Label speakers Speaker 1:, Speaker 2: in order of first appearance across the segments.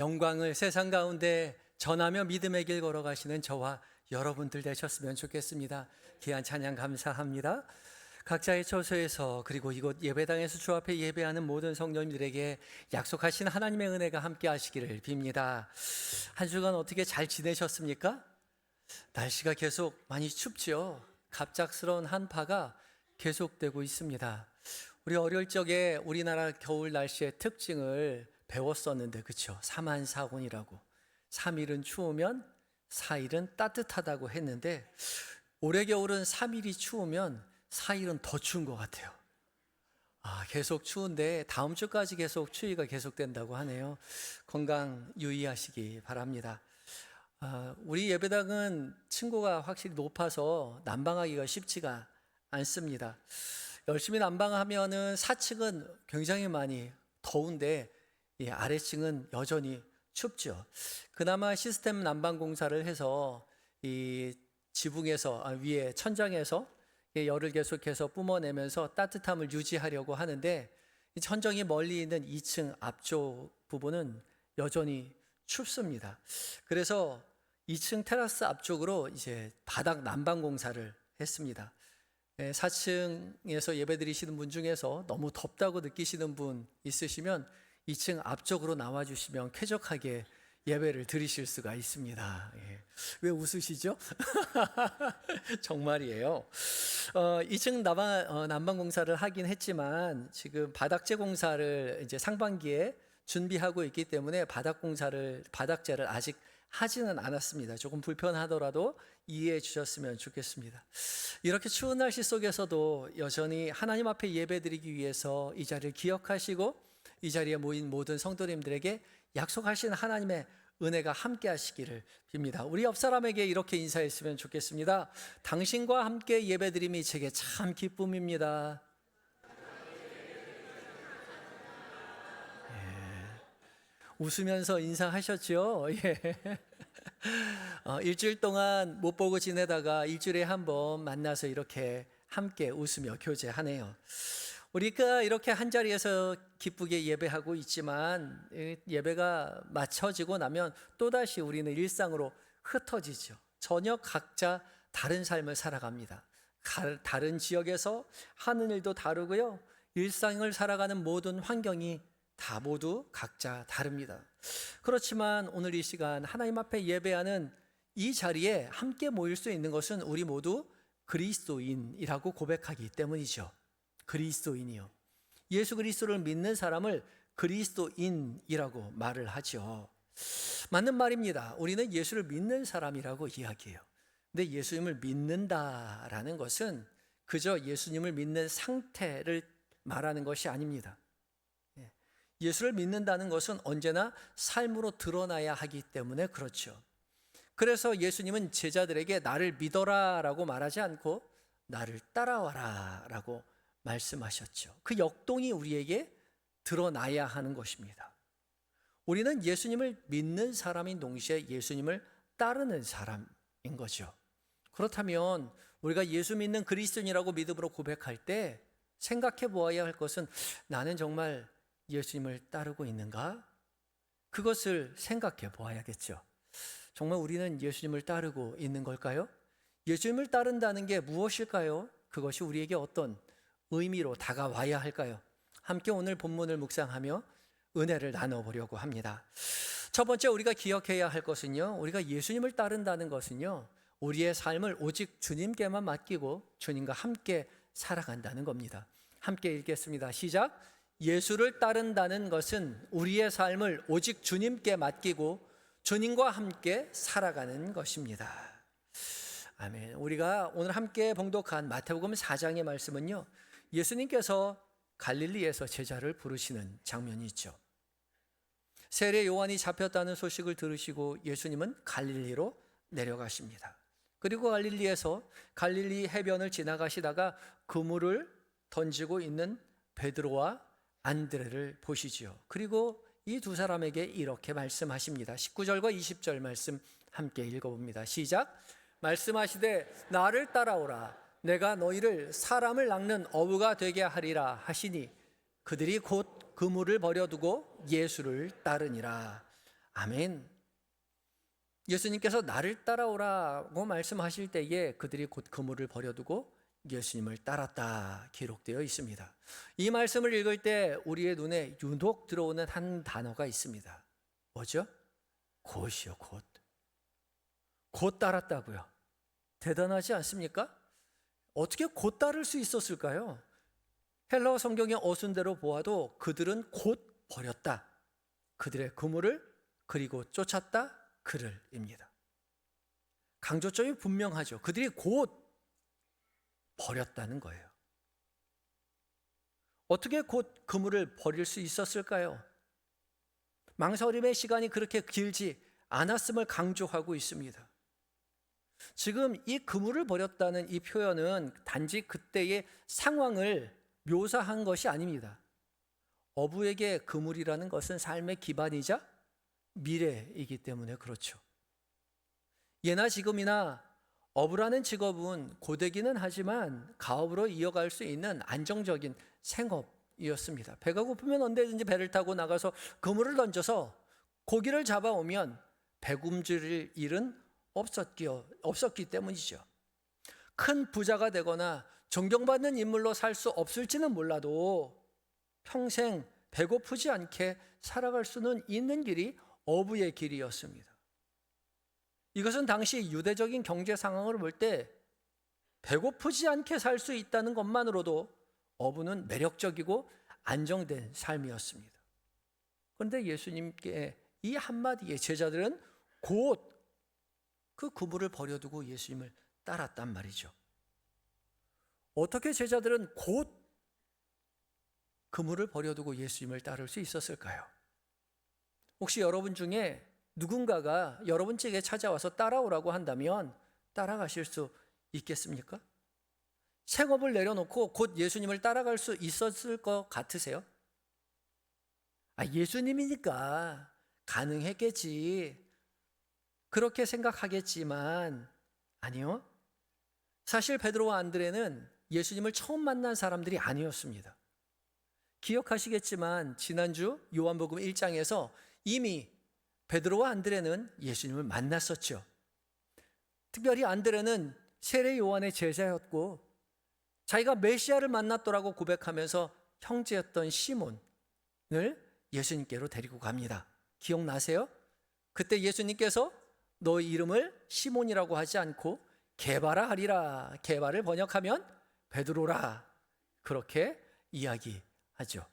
Speaker 1: 영광을 세상 가운데 전하며 믿음의 길 걸어가시는 저와 여러분들 되셨으면 좋겠습니다. 귀한 찬양 감사합니다. 각자의 처소에서 그리고 이곳 예배당에서 주 앞에 예배하는 모든 성도님들에게 약속하신 하나님의 은혜가 함께 하시기를 빕니다. 한 주간 어떻게 잘 지내셨습니까? 날씨가 계속 많이 춥죠. 갑작스러운 한파가 계속되고 있습니다. 우리 어릴 적에 우리나라 겨울 날씨의 특징을 배웠었는데, 그렇죠? 사만사곤이라고. 3일은 추우면 4일은 따뜻하다고 했는데, 올해 겨울은 3일이 추우면 4일은 더 추운 것 같아요. 계속 추운데 다음 주까지 계속 추위가 계속된다고 하네요. 건강 유의하시기 바랍니다. 우리 예배당은 층고가 확실히 높아서 난방하기가 쉽지가 않습니다. 열심히 난방하면은 사층은 굉장히 많이 더운데 아래층은 여전히 춥죠. 그나마 시스템 난방 공사를 해서 이 지붕에서 위에 천장에서 열을 계속해서 뿜어내면서 따뜻함을 유지하려고 하는데, 이 천정이 멀리 있는 2층 앞쪽 부분은 여전히 춥습니다. 그래서 2층 테라스 앞쪽으로 이제 바닥 난방 공사를 했습니다. 4층에서 예배드리시는 분 중에서 너무 덥다고 느끼시는 분 있으시면 2층 앞쪽으로 나와주시면 쾌적하게 예배를 드리실 수가 있습니다. 왜 웃으시죠? 정말이에요. 2층 난방 공사를 하긴 했지만 지금 바닥재 공사를 이제 상반기에 준비하고 있기 때문에 바닥재를 아직 하지는 않았습니다. 조금 불편하더라도 이해해 주셨으면 좋겠습니다. 이렇게 추운 날씨 속에서도 여전히 하나님 앞에 예배드리기 위해서 이 자리를 기억하시고 이 자리에 모인 모든 성도님들에게 약속하신 하나님의 은혜가 함께 하시기를 빕니다. 우리 옆 사람에게 이렇게 인사했으면 좋겠습니다. 당신과 함께 예배드림이 제게 참 기쁨입니다. 웃으면서 인사하셨죠? 일주일 동안 못 보고 지내다가 일주일에 한 번 만나서 이렇게 함께 웃으며 교제하네요. 우리가 이렇게 한 자리에서 기쁘게 예배하고 있지만 예배가 마쳐지고 나면 또다시 우리는 일상으로 흩어지죠. 전혀 각자 다른 삶을 살아갑니다. 다른 지역에서 하는 일도 다르고요. 일상을 살아가는 모든 환경이 다 모두 각자 다릅니다. 그렇지만 오늘 이 시간 하나님 앞에 예배하는 이 자리에 함께 모일 수 있는 것은 우리 모두 그리스도인이라고 고백하기 때문이죠. 그리스도인이요. 예수 그리스도를 믿는 사람을 그리스도인이라고 말을 하죠. 맞는 말입니다. 우리는 예수를 믿는 사람이라고 이야기해요. 근데 예수님을 믿는다라는 것은 그저 예수님을 믿는 상태를 말하는 것이 아닙니다. 예수를 믿는다는 것은 언제나 삶으로 드러나야 하기 때문에 그렇죠. 그래서 예수님은 제자들에게 나를 믿어라 라고 말하지 않고 나를 따라와라 라고 말씀하셨죠. 그 역동이 우리에게 드러나야 하는 것입니다. 우리는 예수님을 믿는 사람인 동시에 예수님을 따르는 사람인 거죠. 그렇다면 우리가 예수 믿는 그리스도인이라고 믿음으로 고백할 때 생각해 보아야 할 것은 나는 정말 예수님을 따르고 있는가? 그것을 생각해 보아야겠죠. 정말 우리는 예수님을 따르고 있는 걸까요? 예수님을 따른다는 게 무엇일까요? 그것이 우리에게 어떤 의미로 다가와야 할까요? 함께 오늘 본문을 묵상하며 은혜를 나눠보려고 합니다. 첫 번째 우리가 기억해야 할 것은요, 우리가 예수님을 따른다는 것은요, 우리의 삶을 오직 주님께만 맡기고 주님과 함께 살아간다는 겁니다. 함께 읽겠습니다. 시작. 예수를 따른다는 것은 우리의 삶을 오직 주님께 맡기고 주님과 함께 살아가는 것입니다. 아멘. 우리가 오늘 함께 봉독한 마태복음 4장의 말씀은요, 예수님께서 갈릴리에서 제자를 부르시는 장면이 있죠. 세례 요한이 잡혔다는 소식을 들으시고 예수님은 갈릴리로 내려가십니다. 그리고 갈릴리에서 갈릴리 해변을 지나가시다가 그물을 던지고 있는 베드로와 안드레를 보시지요. 그리고 이 두 사람에게 이렇게 말씀하십니다. 19절과 20절 말씀 함께 읽어봅니다. 시작. 말씀하시되 나를 따라오라. 내가 너희를 사람을 낚는 어부가 되게 하리라 하시니 그들이 곧 그물을 버려두고 예수를 따르니라. 아멘. 예수님께서 나를 따라오라고 말씀하실 때에 그들이 곧 그물을 버려두고 예수님을 따랐다 기록되어 있습니다. 이 말씀을 읽을 때 우리의 눈에 유독 들어오는 한 단어가 있습니다. 뭐죠? 곧이요, 곧. 곧 따랐다고요. 대단하지 않습니까? 어떻게 곧 따를 수 있었을까요? 헬라어 성경의 어순대로 보아도 그들은 곧 버렸다. 그들의 그물을 그리고 쫓았다. 그를입니다. 강조점이 분명하죠. 그들이 곧 버렸다는 거예요. 어떻게 곧 그물을 버릴 수 있었을까요? 망설임의 시간이 그렇게 길지 않았음을 강조하고 있습니다. 지금 이 그물을 버렸다는 이 표현은 단지 그때의 상황을 묘사한 것이 아닙니다. 어부에게 그물이라는 것은 삶의 기반이자 미래이기 때문에 그렇죠. 예나 지금이나 어부라는 직업은 고되기는 하지만 가업으로 이어갈 수 있는 안정적인 생업이었습니다. 배가 고프면 언제든지 배를 타고 나가서 그물을 던져서 고기를 잡아오면 배 굶주릴 일은 없었기 때문이죠. 큰 부자가 되거나 존경받는 인물로 살 수 없을지는 몰라도 평생 배고프지 않게 살아갈 수는 있는 길이 어부의 길이었습니다. 이것은 당시 유대적인 경제 상황을 볼 때 배고프지 않게 살 수 있다는 것만으로도 어부는 매력적이고 안정된 삶이었습니다. 그런데 예수님께 이 한마디에 제자들은 곧 그 그물을 버려두고 예수님을 따랐단 말이죠. 어떻게 제자들은 곧 그물을 버려두고 예수님을 따를 수 있었을까요? 혹시 여러분 중에 누군가가 여러분 댁에 찾아와서 따라오라고 한다면 따라가실 수 있겠습니까? 생업을 내려놓고 곧 예수님을 따라갈 수 있었을 것 같으세요? 예수님이니까 가능했겠지. 그렇게 생각하겠지만 아니요. 사실 베드로와 안드레는 예수님을 처음 만난 사람들이 아니었습니다. 기억하시겠지만 지난주 요한복음 1장에서 이미 베드로와 안드레는 예수님을 만났었죠. 특별히 안드레는 세례 요한의 제자였고 자기가 메시아를 만났더라고 고백하면서 형제였던 시몬을 예수님께로 데리고 갑니다. 기억나세요? 그때 예수님께서 너 이름을 시몬이라고 하지 않고 게바라 하리라. 게바를 번역하면 베드로라. 그렇게 이야기하죠.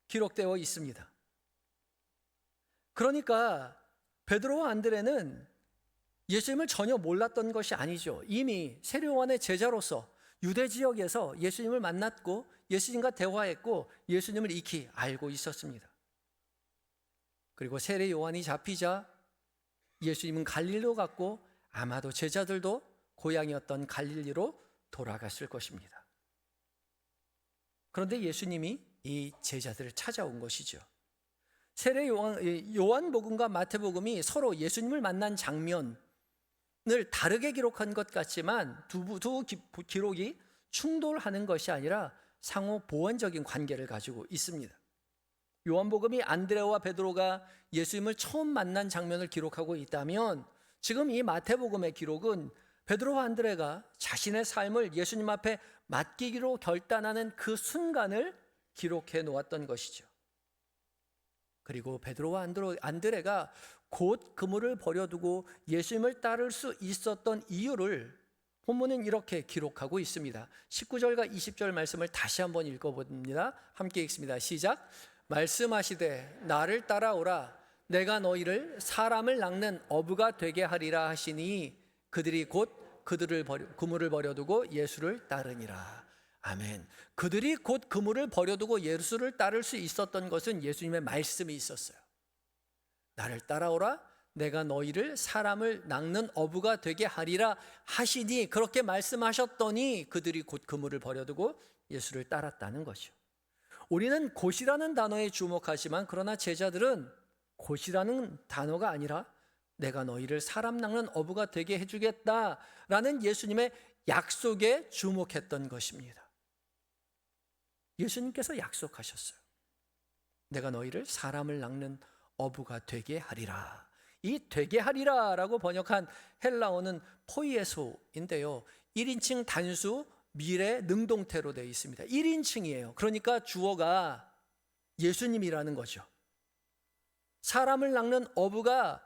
Speaker 1: 기록되어 있습니다. 그러니까 베드로와 안드레는 예수님을 전혀 몰랐던 것이 아니죠. 이미 세례 요한의 제자로서 유대 지역에서 예수님을 만났고 예수님과 대화했고 예수님을 익히 알고 있었습니다. 그리고 세례 요한이 잡히자 예수님은 갈릴리로 갔고 아마도 제자들도 고향이었던 갈릴리로 돌아갔을 것입니다. 그런데 예수님이 이 제자들을 찾아온 것이죠. 세례 요한복음과 마태복음이 서로 예수님을 만난 장면을 다르게 기록한 것 같지만 두 기록이 충돌하는 것이 아니라 상호 보완적인 관계를 가지고 있습니다. 요한복음이 안드레와 베드로가 예수님을 처음 만난 장면을 기록하고 있다면 지금 이 마태복음의 기록은 베드로와 안드레가 자신의 삶을 예수님 앞에 맡기기로 결단하는 그 순간을 기록해 놓았던 것이죠. 그리고 베드로와 안드레가 곧 그물을 버려두고 예수님을 따를 수 있었던 이유를 본문은 이렇게 기록하고 있습니다. 19절과 20절 말씀을 다시 한번 읽어봅니다. 함께 읽습니다. 시작. 말씀하시되 나를 따라오라. 내가 너희를 사람을 낚는 어부가 되게 하리라 하시니 그들이 곧 그물을 버려두고 예수를 따르니라. 아멘. 그들이 곧 그물을 버려두고 예수를 따를 수 있었던 것은 예수님의 말씀이 있었어요. 나를 따라오라. 내가 너희를 사람을 낚는 어부가 되게 하리라 하시니 그렇게 말씀하셨더니 그들이 곧 그물을 버려두고 예수를 따랐다는 것이요. 우리는 곧이라는 단어에 주목하지만 그러나 제자들은 곧이라는 단어가 아니라 내가 너희를 사람 낚는 어부가 되게 해주겠다라는 예수님의 약속에 주목했던 것입니다. 예수님께서 약속하셨어요. 내가 너희를 사람을 낚는 어부가 되게 하리라. 이 되게 하리라라고 번역한 헬라어는 포이에소인데요. 1인칭 단수 미래 능동태로 되어 있습니다. 1인칭이에요. 그러니까 주어가 예수님이라는 거죠. 사람을 낚는 어부가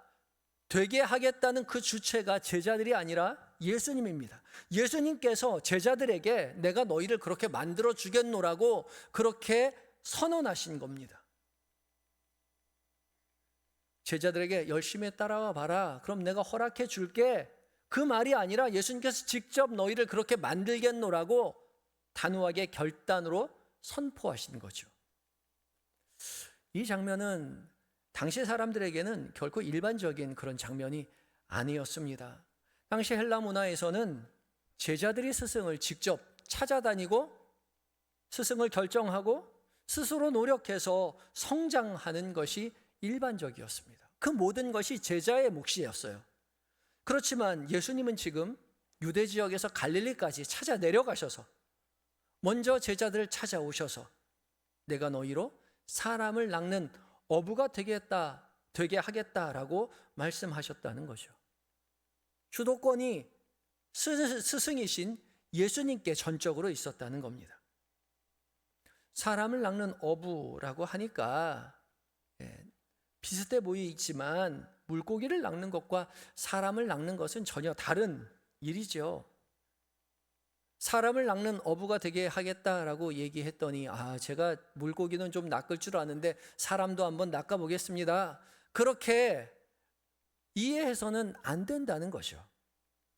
Speaker 1: 되게 하겠다는 그 주체가 제자들이 아니라 예수님입니다. 예수님께서 제자들에게 내가 너희를 그렇게 만들어 주겠노라고 그렇게 선언하신 겁니다. 제자들에게 열심히 따라와 봐라. 그럼 내가 허락해 줄게. 그 말이 아니라 예수님께서 직접 너희를 그렇게 만들겠노라고 단호하게 결단으로 선포하신 거죠. 이 장면은 당시 사람들에게는 결코 일반적인 그런 장면이 아니었습니다. 당시 헬라 문화에서는 제자들이 스승을 직접 찾아다니고 스승을 결정하고 스스로 노력해서 성장하는 것이 일반적이었습니다. 그 모든 것이 제자의 몫이었어요. 그렇지만 예수님은 지금 유대 지역에서 갈릴리까지 찾아 내려가셔서 먼저 제자들을 찾아오셔서 내가 너희로 사람을 낚는 어부가 되게 하겠다라고 말씀하셨다는 거죠. 주도권이 스승이신 예수님께 전적으로 있었다는 겁니다. 사람을 낚는 어부라고 하니까 비슷해 보이지만 물고기를 낚는 것과 사람을 낚는 것은 전혀 다른 일이죠. 사람을 낚는 어부가 되게 하겠다라고 얘기했더니 제가 물고기는 좀 낚을 줄 아는데 사람도 한번 낚아보겠습니다. 그렇게 이해해서는 안 된다는 거죠.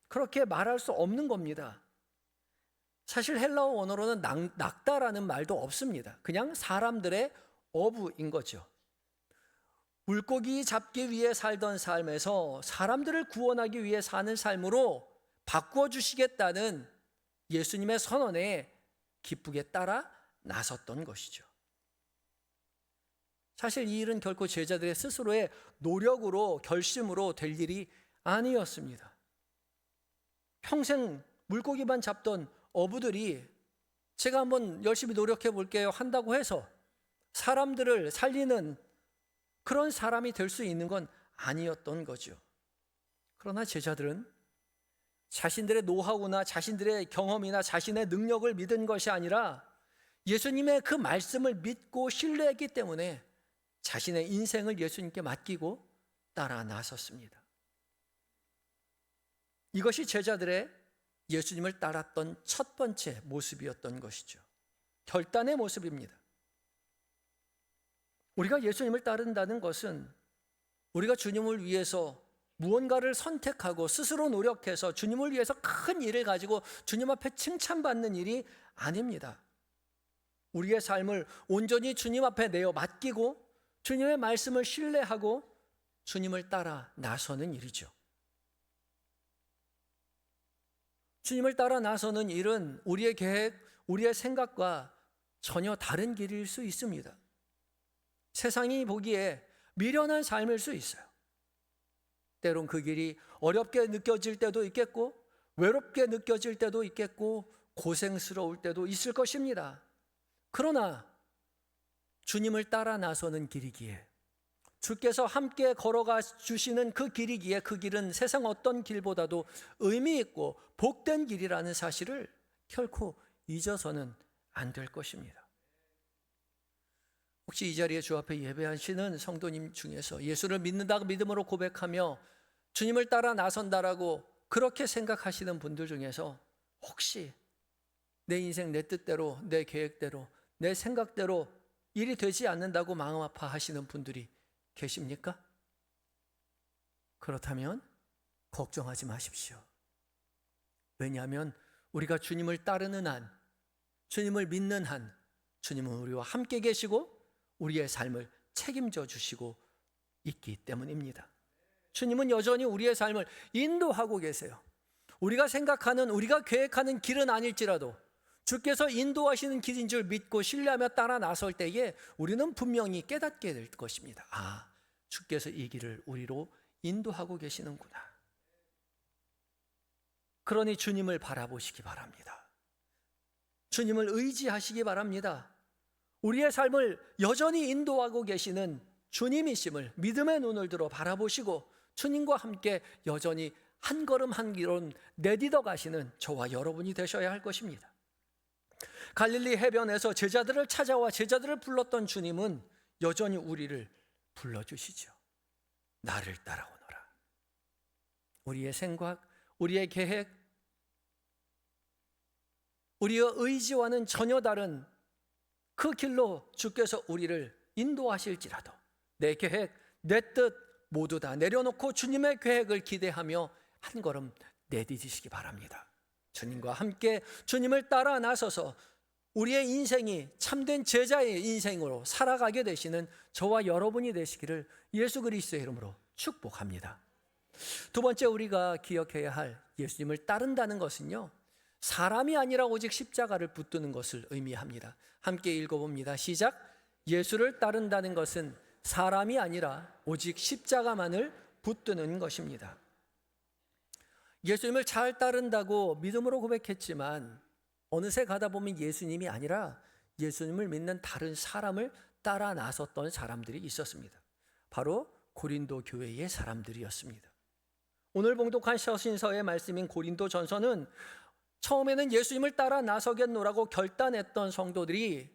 Speaker 1: 그렇게 말할 수 없는 겁니다. 사실 헬라어 원어로는 낚다라는 말도 없습니다. 그냥 사람들의 어부인 거죠. 물고기 잡기 위해 살던 삶에서 사람들을 구원하기 위해 사는 삶으로 바꾸어 주시겠다는 예수님의 선언에 기쁘게 따라 나섰던 것이죠. 사실 이 일은 결코 제자들의 스스로의 노력으로 결심으로 될 일이 아니었습니다. 평생 물고기만 잡던 어부들이 제가 한번 열심히 노력해 볼게요 한다고 해서 사람들을 살리는 그런 사람이 될 수 있는 건 아니었던 거죠. 그러나 제자들은 자신들의 노하우나 자신들의 경험이나 자신의 능력을 믿은 것이 아니라 예수님의 그 말씀을 믿고 신뢰했기 때문에 자신의 인생을 예수님께 맡기고 따라 나섰습니다. 이것이 제자들의 예수님을 따랐던 첫 번째 모습이었던 것이죠. 결단의 모습입니다. 우리가 예수님을 따른다는 것은 우리가 주님을 위해서 무언가를 선택하고 스스로 노력해서 주님을 위해서 큰 일을 가지고 주님 앞에 칭찬받는 일이 아닙니다. 우리의 삶을 온전히 주님 앞에 내어 맡기고 주님의 말씀을 신뢰하고 주님을 따라 나서는 일이죠. 주님을 따라 나서는 일은 우리의 계획, 우리의 생각과 전혀 다른 길일 수 있습니다. 세상이 보기에 미련한 삶일 수 있어요. 때론 그 길이 어렵게 느껴질 때도 있겠고 외롭게 느껴질 때도 있겠고 고생스러울 때도 있을 것입니다. 그러나 주님을 따라 나서는 길이기에 주께서 함께 걸어가 주시는 그 길이기에 그 길은 세상 어떤 길보다도 의미 있고 복된 길이라는 사실을 결코 잊어서는 안 될 것입니다. 혹시 이 자리에 주 앞에 예배하시는 성도님 중에서 예수를 믿는다고 믿음으로 고백하며 주님을 따라 나선다라고 그렇게 생각하시는 분들 중에서 혹시 내 인생 내 뜻대로 내 계획대로 내 생각대로 일이 되지 않는다고 마음 아파하시는 분들이 계십니까? 그렇다면 걱정하지 마십시오. 왜냐하면 우리가 주님을 따르는 한, 주님을 믿는 한 주님은 우리와 함께 계시고 우리의 삶을 책임져 주시고 있기 때문입니다. 주님은 여전히 우리의 삶을 인도하고 계세요. 우리가 생각하는, 우리가 계획하는 길은 아닐지라도 주께서 인도하시는 길인 줄 믿고 신뢰하며 따라 나설 때에 우리는 분명히 깨닫게 될 것입니다. 주께서 이 길을 우리로 인도하고 계시는구나. 그러니 주님을 바라보시기 바랍니다. 주님을 의지하시기 바랍니다. 우리의 삶을 여전히 인도하고 계시는 주님이심을 믿음의 눈을 들어 바라보시고 주님과 함께 여전히 한 걸음 한 걸음 내딛어 가시는 저와 여러분이 되셔야 할 것입니다. 갈릴리 해변에서 제자들을 찾아와 제자들을 불렀던 주님은 여전히 우리를 불러주시죠. 나를 따라오너라. 우리의 생각, 우리의 계획, 우리의 의지와는 전혀 다른 그 길로 주께서 우리를 인도하실지라도 내 계획, 내 뜻 모두 다 내려놓고 주님의 계획을 기대하며 한 걸음 내디디시기 바랍니다. 주님과 함께 주님을 따라 나서서 우리의 인생이 참된 제자의 인생으로 살아가게 되시는 저와 여러분이 되시기를 예수 그리스도의 이름으로 축복합니다. 두 번째 우리가 기억해야 할 예수님을 따른다는 것은요, 사람이 아니라 오직 십자가를 붙드는 것을 의미합니다. 함께 읽어봅니다. 시작. 예수를 따른다는 것은 사람이 아니라 오직 십자가만을 붙드는 것입니다. 예수님을 잘 따른다고 믿음으로 고백했지만 어느새 가다 보면 예수님이 아니라 예수님을 믿는 다른 사람을 따라 나섰던 사람들이 있었습니다. 바로 고린도 교회의 사람들이었습니다. 오늘 봉독한 서신서의 말씀인 고린도 전서는 처음에는 예수님을 따라 나서겠노라고 결단했던 성도들이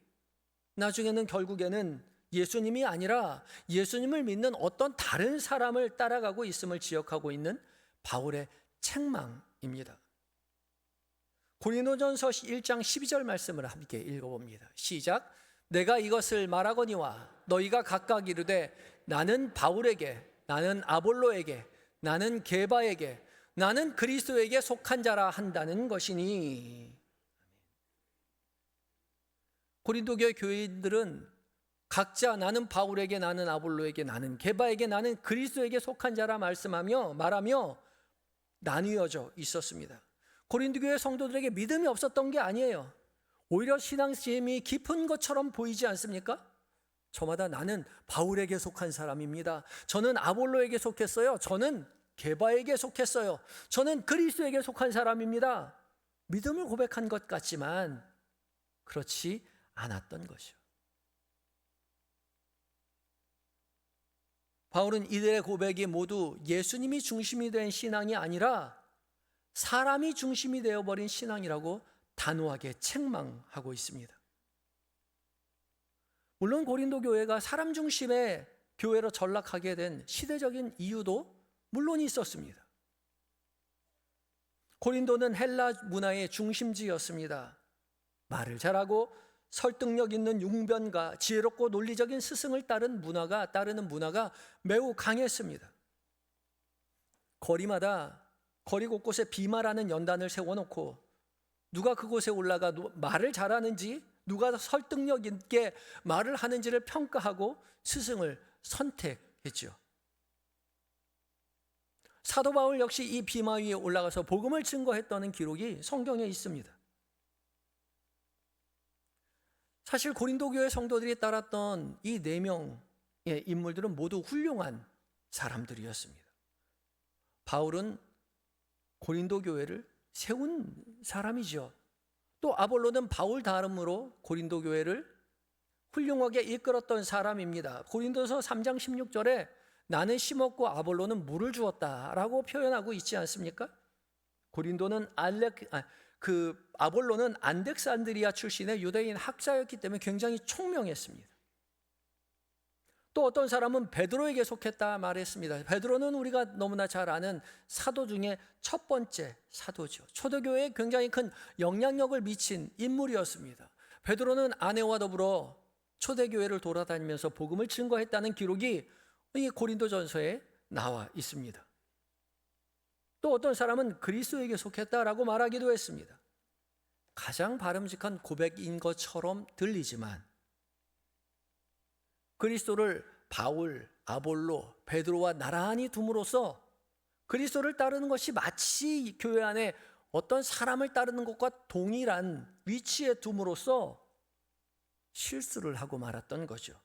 Speaker 1: 나중에는 결국에는 예수님이 아니라 예수님을 믿는 어떤 다른 사람을 따라가고 있음을 지적하고 있는 바울의 책망입니다. 고린도전서 1장 12절 말씀을 함께 읽어봅니다. 시작. 내가 이것을 말하거니와 너희가 각각 이르되 나는 바울에게, 나는 아볼로에게, 나는 게바에게, 나는 그리스도에게 속한 자라 한다는 것이니. 고린도 교회 교인들은 각자 나는 바울에게, 나는 아볼로에게, 나는 게바에게, 나는 그리스도에게 속한 자라 말하며 나뉘어져 있었습니다. 고린도 교회 성도들에게 믿음이 없었던 게 아니에요. 오히려 신앙심이 깊은 것처럼 보이지 않습니까? 저마다 나는 바울에게 속한 사람입니다. 저는 아볼로에게 속했어요. 저는 게바에게 속했어요. 저는 그리스도에게 속한 사람입니다. 믿음을 고백한 것 같지만 그렇지 않았던 것이요. 바울은 이들의 고백이 모두 예수님이 중심이 된 신앙이 아니라 사람이 중심이 되어버린 신앙이라고 단호하게 책망하고 있습니다. 물론 고린도 교회가 사람 중심의 교회로 전락하게 된 시대적인 이유도 물론 있었습니다. 고린도는 헬라 문화의 중심지였습니다. 말을 잘하고 설득력 있는 융변과 지혜롭고 논리적인 스승을 따르는 문화가 매우 강했습니다. 거리 곳곳에 비마라는 연단을 세워놓고 누가 그곳에 올라가 말을 잘하는지, 누가 설득력 있게 말을 하는지를 평가하고 스승을 선택했죠. 사도 바울 역시 이 비마 위에 올라가서 복음을 증거했다는 기록이 성경에 있습니다. 사실 고린도 교회 성도들이 따랐던 이 4명의 인물들은 모두 훌륭한 사람들이었습니다. 바울은 고린도 교회를 세운 사람이죠. 또 아볼로는 바울 다음으로 고린도 교회를 훌륭하게 이끌었던 사람입니다. 고린도서 3장 16절에 나는 심었고 아볼로는 물을 주었다라고 표현하고 있지 않습니까? 아볼로는 안덱산드리아 출신의 유대인 학자였기 때문에 굉장히 총명했습니다. 또 어떤 사람은 베드로에게 속했다 말했습니다. 베드로는 우리가 너무나 잘 아는 사도 중에 첫 번째 사도죠. 초대교회에 굉장히 큰 영향력을 미친 인물이었습니다. 베드로는 아내와 더불어 초대교회를 돌아다니면서 복음을 증거했다는 기록이 이 고린도전서에 나와 있습니다. 또 어떤 사람은 그리스도에게 속했다라고 말하기도 했습니다. 가장 바람직한 고백인 것처럼 들리지만 그리스도를 바울, 아볼로, 베드로와 나란히 둠으로써 그리스도를 따르는 것이 마치 교회 안에 어떤 사람을 따르는 것과 동일한 위치에 둠으로써 실수를 하고 말았던 거죠.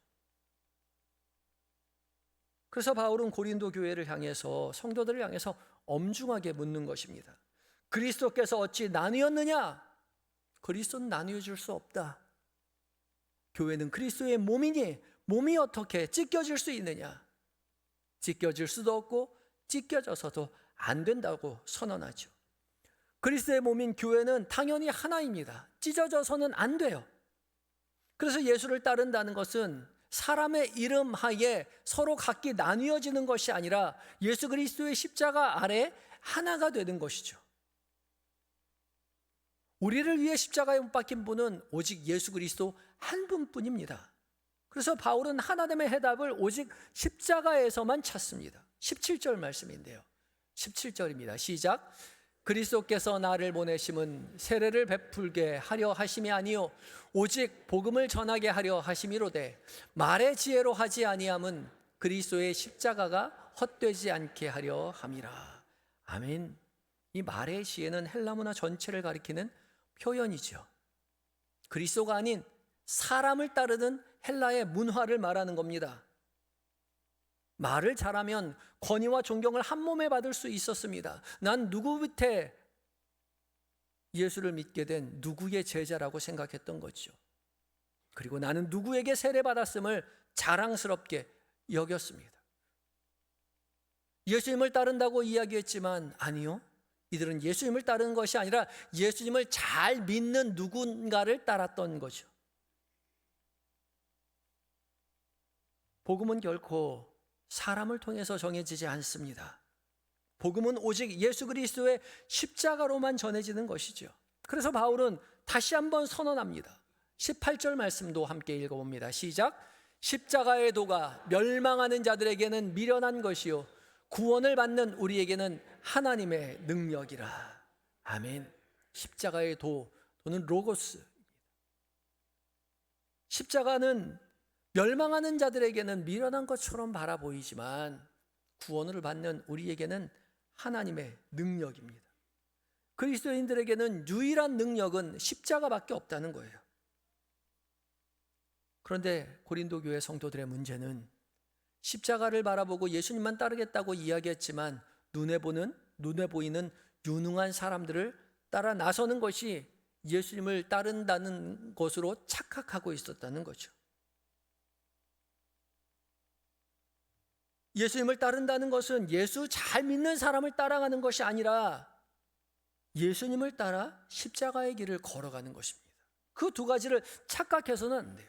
Speaker 1: 그래서 바울은 고린도 교회를 향해서, 성도들을 향해서 엄중하게 묻는 것입니다. 그리스도께서 어찌 나뉘었느냐? 그리스도는 나뉘어 줄 수 없다. 교회는 그리스도의 몸이니 몸이 어떻게 찢겨질 수 있느냐? 찢겨질 수도 없고 찢겨져서도 안 된다고 선언하죠. 그리스도의 몸인 교회는 당연히 하나입니다. 찢어져서는 안 돼요. 그래서 예수를 따른다는 것은 사람의 이름 하에 서로 각기 나뉘어지는 것이 아니라 예수 그리스도의 십자가 아래 하나가 되는 것이죠. 우리를 위해 십자가에 못 박힌 분은 오직 예수 그리스도 한 분뿐입니다. 그래서 바울은 하나님의 해답을 오직 십자가에서만 찾습니다. 17절 말씀인데요. 17절입니다. 시작. 그리스도께서 나를 보내심은 세례를 베풀게 하려 하심이 아니요 오직 복음을 전하게 하려 하심이로되 말의 지혜로 하지 아니함은 그리스도의 십자가가 헛되지 않게 하려 함이라. 아멘. 이 말의 지혜는 헬라 문화 전체를 가리키는 표현이죠. 그리스도가 아닌 사람을 따르는 헬라의 문화를 말하는 겁니다. 말을 잘하면 권위와 존경을 한 몸에 받을 수 있었습니다. 난 누구 밑에 예수를 믿게 된 누구의 제자라고 생각했던 거죠. 그리고 나는 누구에게 세례받았음을 자랑스럽게 여겼습니다. 예수님을 따른다고 이야기했지만 아니요. 이들은 예수님을 따르는 것이 아니라 예수님을 잘 믿는 누군가를 따랐던 거죠. 복음은 결코 사람을 통해서 정해지지 않습니다. 복음은 오직 예수 그리스도의 십자가로만 전해지는 것이죠. 그래서 바울은 다시 한번 선언합니다. 18절 말씀도 함께 읽어봅니다. 시작. 십자가의 도가 멸망하는 자들에게는 미련한 것이요 구원을 받는 우리에게는 하나님의 능력이라. 아멘. 십자가의 도는 로고스. 십자가는 멸망하는 자들에게는 미련한 것처럼 바라보이지만 구원을 받는 우리에게는 하나님의 능력입니다. 그리스도인들에게는 유일한 능력은 십자가밖에 없다는 거예요. 그런데 고린도 교회 성도들의 문제는 십자가를 바라보고 예수님만 따르겠다고 이야기했지만 눈에 보이는 유능한 사람들을 따라 나서는 것이 예수님을 따른다는 것으로 착각하고 있었다는 거죠. 예수님을 따른다는 것은 예수 잘 믿는 사람을 따라가는 것이 아니라 예수님을 따라 십자가의 길을 걸어가는 것입니다. 그 두 가지를 착각해서는 안 돼요.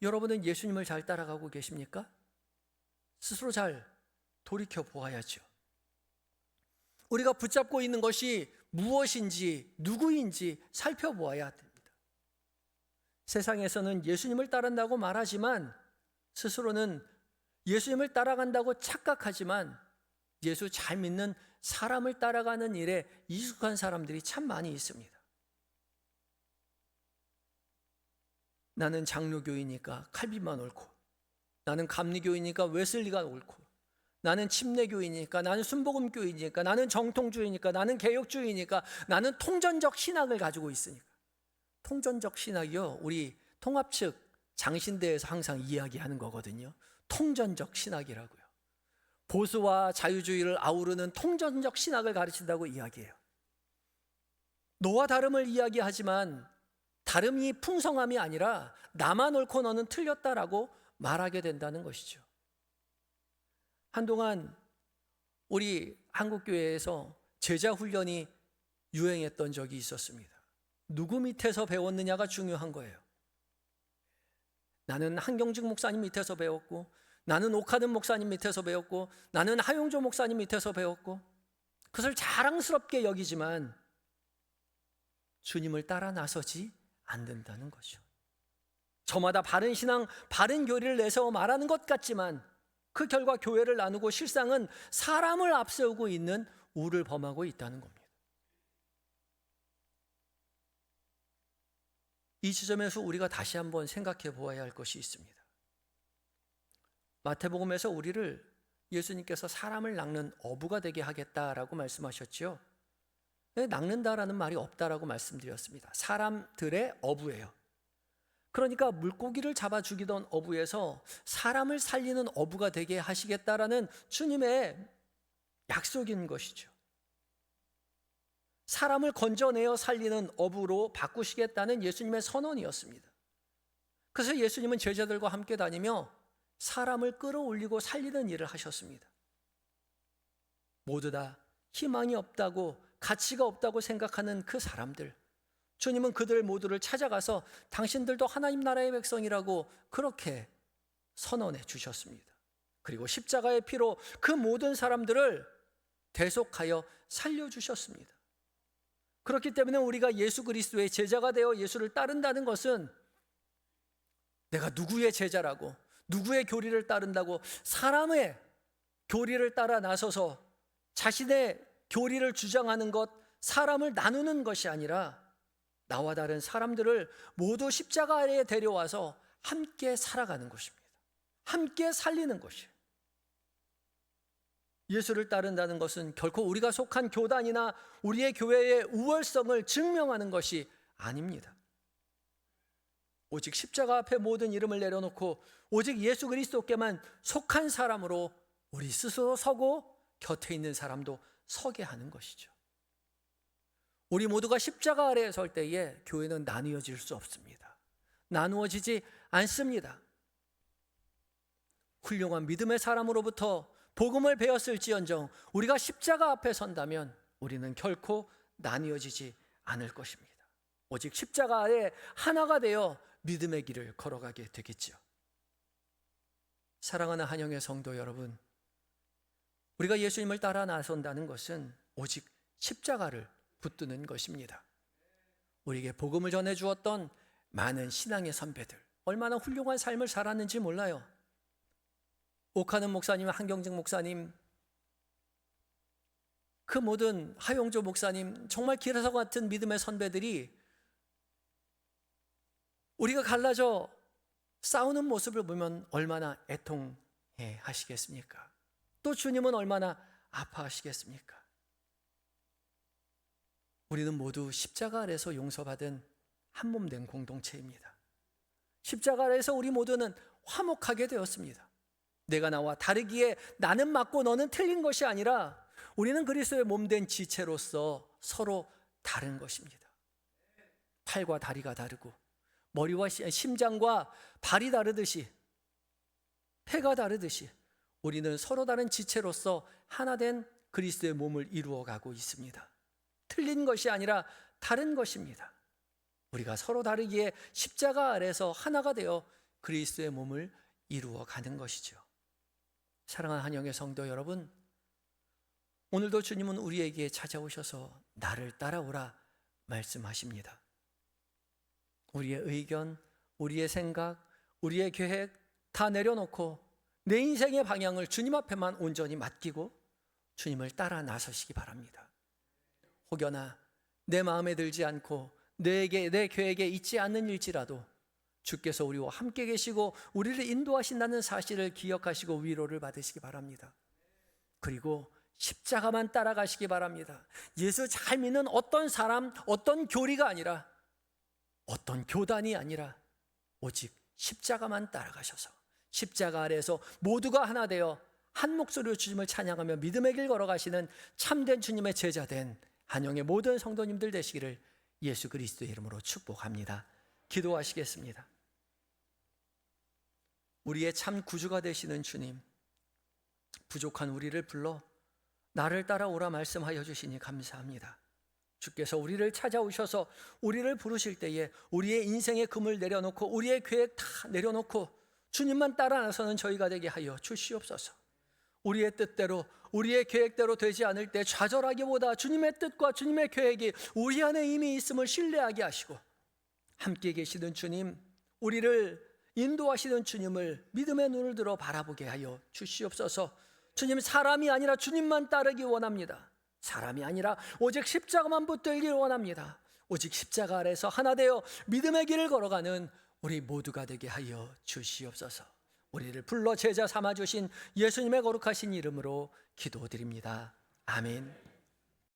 Speaker 1: 여러분은 예수님을 잘 따라가고 계십니까? 스스로 잘 돌이켜 보아야죠. 우리가 붙잡고 있는 것이 무엇인지 누구인지 살펴보아야 됩니다. 세상에서는 예수님을 따른다고 말하지만 스스로는 예수님을 따라간다고 착각하지만 예수 잘 믿는 사람을 따라가는 일에 익숙한 사람들이 참 많이 있습니다. 나는 장로교이니까 칼빈만 옳고, 나는 감리교이니까 웨슬리가 옳고, 나는 침례교이니까, 나는 순복음교이니까, 나는 정통주의니까, 나는 개혁주의니까, 나는 통전적 신학을 가지고 있으니까. 통전적 신학이요, 우리 통합 측 장신대에서 항상 이야기하는 거거든요. 통전적 신학이라고요. 보수와 자유주의를 아우르는 통전적 신학을 가르친다고 이야기해요. 너와 다름을 이야기하지만 다름이 풍성함이 아니라 나만 옳고 너는 틀렸다라고 말하게 된다는 것이죠. 한동안 우리 한국교회에서 제자 훈련이 유행했던 적이 있었습니다. 누구 밑에서 배웠느냐가 중요한 거예요. 나는 한경직 목사님 밑에서 배웠고, 나는 오카든 목사님 밑에서 배웠고, 나는 하용조 목사님 밑에서 배웠고, 그것을 자랑스럽게 여기지만 주님을 따라 나서지 않는다는 거죠. 저마다 바른 신앙, 바른 교리를 내세워 말하는 것 같지만 그 결과 교회를 나누고 실상은 사람을 앞세우고 있는 우를 범하고 있다는 겁니다. 이 지점에서 우리가 다시 한번 생각해 보아야 할 것이 있습니다. 마태복음에서 우리를 예수님께서 사람을 낚는 어부가 되게 하겠다라고 말씀하셨죠. 낚는다라는 말이 없다라고 말씀드렸습니다. 사람들의 어부예요. 그러니까 물고기를 잡아 죽이던 어부에서 사람을 살리는 어부가 되게 하시겠다라는 주님의 약속인 것이죠. 사람을 건져내어 살리는 어부로 바꾸시겠다는 예수님의 선언이었습니다. 그래서 예수님은 제자들과 함께 다니며 사람을 끌어올리고 살리는 일을 하셨습니다. 모두 다 희망이 없다고, 가치가 없다고 생각하는 그 사람들, 주님은 그들 모두를 찾아가서 당신들도 하나님 나라의 백성이라고 그렇게 선언해 주셨습니다. 그리고 십자가의 피로 그 모든 사람들을 대속하여 살려주셨습니다. 그렇기 때문에 우리가 예수 그리스도의 제자가 되어 예수를 따른다는 것은 내가 누구의 제자라고, 누구의 교리를 따른다고 사람의 교리를 따라 나서서 자신의 교리를 주장하는 것, 사람을 나누는 것이 아니라 나와 다른 사람들을 모두 십자가 아래에 데려와서 함께 살아가는 것입니다. 함께 살리는 것이에요. 예수를 따른다는 것은 결코 우리가 속한 교단이나 우리의 교회의 우월성을 증명하는 것이 아닙니다. 오직 십자가 앞에 모든 이름을 내려놓고 오직 예수 그리스도께만 속한 사람으로 우리 스스로 서고 곁에 있는 사람도 서게 하는 것이죠. 우리 모두가 십자가 아래에 설 때에 교회는 나누어질 수 없습니다. 나누어지지 않습니다. 훌륭한 믿음의 사람으로부터 복음을 배웠을지언정 우리가 십자가 앞에 선다면 우리는 결코 나뉘어지지 않을 것입니다. 오직 십자가 아래 하나가 되어 믿음의 길을 걸어가게 되겠죠. 사랑하는 한영의 성도 여러분, 우리가 예수님을 따라 나선다는 것은 오직 십자가를 붙드는 것입니다. 우리에게 복음을 전해주었던 많은 신앙의 선배들, 얼마나 훌륭한 삶을 살았는지 몰라요. 옥하는 목사님, 한경직 목사님, 그 모든 하용조 목사님, 정말 기라사 같은 믿음의 선배들이 우리가 갈라져 싸우는 모습을 보면 얼마나 애통해 하시겠습니까? 또 주님은 얼마나 아파하시겠습니까? 우리는 모두 십자가 아래서 용서받은 한 몸 된 공동체입니다. 십자가 아래서 우리 모두는 화목하게 되었습니다. 내가 나와 다르기에 나는 맞고 너는 틀린 것이 아니라 우리는 그리스도의 몸 된 지체로서 서로 다른 것입니다. 팔과 다리가 다르고 머리와 심장과 발이 다르듯이, 폐가 다르듯이 우리는 서로 다른 지체로서 하나 된 그리스도의 몸을 이루어가고 있습니다. 틀린 것이 아니라 다른 것입니다. 우리가 서로 다르기에 십자가 아래서 하나가 되어 그리스도의 몸을 이루어가는 것이죠. 사랑하는 한영의 성도 여러분, 오늘도 주님은 우리에게 찾아오셔서 나를 따라오라 말씀하십니다. 우리의 의견, 우리의 생각, 우리의 계획 다 내려놓고 내 인생의 방향을 주님 앞에만 온전히 맡기고 주님을 따라 나서시기 바랍니다. 혹여나 내 마음에 들지 않고 내 계획에 있지 않는 일지라도 주께서 우리와 함께 계시고 우리를 인도하신다는 사실을 기억하시고 위로를 받으시기 바랍니다. 그리고 십자가만 따라가시기 바랍니다. 예수 잘 믿는 어떤 사람, 어떤 교리가 아니라, 어떤 교단이 아니라 오직 십자가만 따라가셔서 십자가 아래에서 모두가 하나 되어 한 목소리로 주님을 찬양하며 믿음의 길 걸어가시는 참된 주님의 제자된 한영의 모든 성도님들 되시기를 예수 그리스도의 이름으로 축복합니다. 기도하시겠습니다. 우리의 참 구주가 되시는 주님, 부족한 우리를 불러 나를 따라오라 말씀하여 주시니 감사합니다. 주께서 우리를 찾아오셔서 우리를 부르실 때에 우리의 인생의 금을 내려놓고 우리의 계획 다 내려놓고 주님만 따라 나서는 저희가 되게 하여 주시옵소서. 우리의 뜻대로, 우리의 계획대로 되지 않을 때 좌절하기보다 주님의 뜻과 주님의 계획이 우리 안에 이미 있음을 신뢰하게 하시고, 함께 계시는 주님, 우리를 인도하시는 주님을 믿음의 눈을 들어 바라보게 하여 주시옵소서. 주님, 사람이 아니라 주님만 따르기 원합니다. 사람이 아니라 오직 십자가만 붙들길 원합니다. 오직 십자가 아래서 하나 되어 믿음의 길을 걸어가는 우리 모두가 되게 하여 주시옵소서. 우리를 불러 제자 삼아주신 예수님의 거룩하신 이름으로 기도드립니다. 아멘.